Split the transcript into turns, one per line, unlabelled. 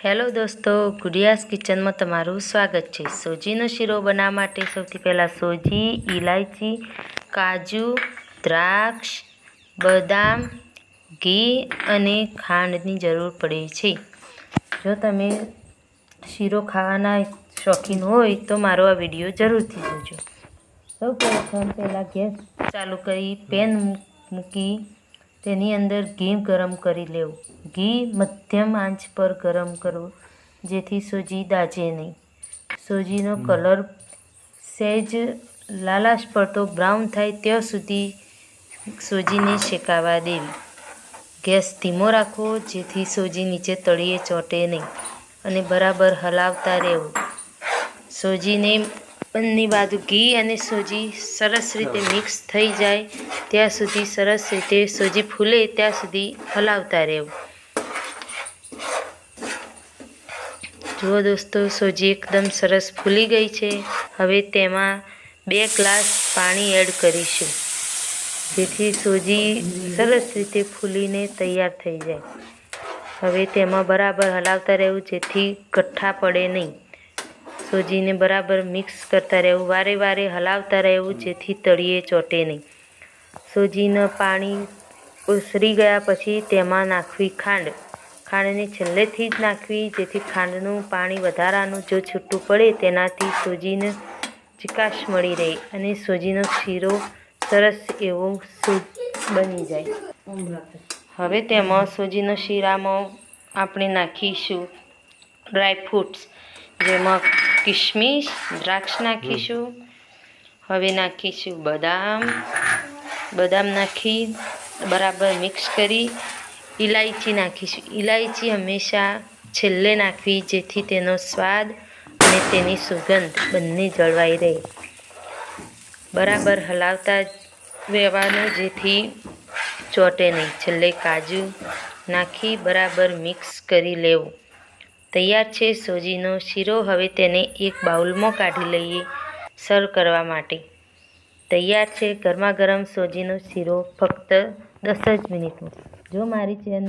Hello દોસ્તો, ગુડિયાસ કિચનમાં તમારું સ્વાગત છે। સોજીનો શીરો બનાવવા માટે સૌથી પહેલાં સોજી, ઇલાયચી, કાજુ, દ્રાક્ષ, બદામ, ઘી અને ખાંડની જરૂર પડે છે। જો તમે શીરો ખાવાના શોખીન હોય તો મારો આ વિડીયો જરૂરથી જોજો। સૌ પ્રથમ પહેલાં ગેસ ચાલુ કરી પેન મૂકી તેની અંદર ઘી ગરમ કરી લેવું। ઘી મધ્યમ આંચ પર ગરમ કરવું જેથી સોજી દાઝે નહીં। સોજીનો કલર સહેજ લાલાશ પડતો બ્રાઉન થાય ત્યાં સુધી સોજીને શેકાવા દેવી। ગેસ ધીમો રાખવો જેથી સોજી નીચે તળિયે ચોંટે નહીં અને બરાબર હલાવતા રહેવું। સોજીને બંને બાજુ ઘી અને સોજી સરસ રીતે મિક્સ થઈ જાય ત્યાં સુધી સરસ રીતે સોજી ફૂલે ત્યાં સુધી હલાવતા રહેવું। જુઓ દોસ્તો, સોજી એકદમ સરસ ફૂલી ગઈ છે। હવે તેમાં 2 ગ્લાસ પાણી એડ કરીશું જેથી સોજી સરસ રીતે ફૂલીને તૈયાર થઈ જાય। હવે તેમાં બરાબર હલાવતા રહેવું જેથી ગઠ્ઠા પડે નહીં। સોજીને બરાબર મિક્સ કરતા રહેવું, વારે વારે હલાવતા રહેવું જેથી તળિયે ચોંટે નહીં। સોજીનું પાણી ઓસરી ગયા પછી તેમાં નાખવી ખાંડ। ખાંડને છેલ્લેથી જ નાખવી જેથી ખાંડનું પાણી વધારાનું જો છૂટું પડે તેનાથી સોજીને ચીકાશ મળી રહે અને સોજીનો શીરો સરસ એવો બની જાય। હવે તેમાં સોજીનો શીરામાં આપણે નાખીશું ડ્રાયફ્રૂટ્સ, જેમાં કિશમિશ, દ્રાક્ષ નાખીશું। હવે નાખીશું બદામ નાખી બરાબર મિક્સ કરી ઇલાયચી નાખીશું। ઇલાયચી હંમેશા છેલ્લે નાખવી જેથી તેનો સ્વાદ અને તેની સુગંધ બંને જળવાઈ રહે। બરાબર હલાવતા રહેવાનું જેથી ચોંટે નહીં। છેલ્લે કાજુ નાખી બરાબર મિક્સ કરી લેવું। તૈયાર છે સોજીનો શીરો। હવે તેને એક બાઉલમાં કાઢી લઈએ સર્વ કરવા માટે। તૈયાર છે ગરમા ગરમ સોજીનો શીરો ફક્ત 10 જ મિનિટમાં। જો મારી ચેનલ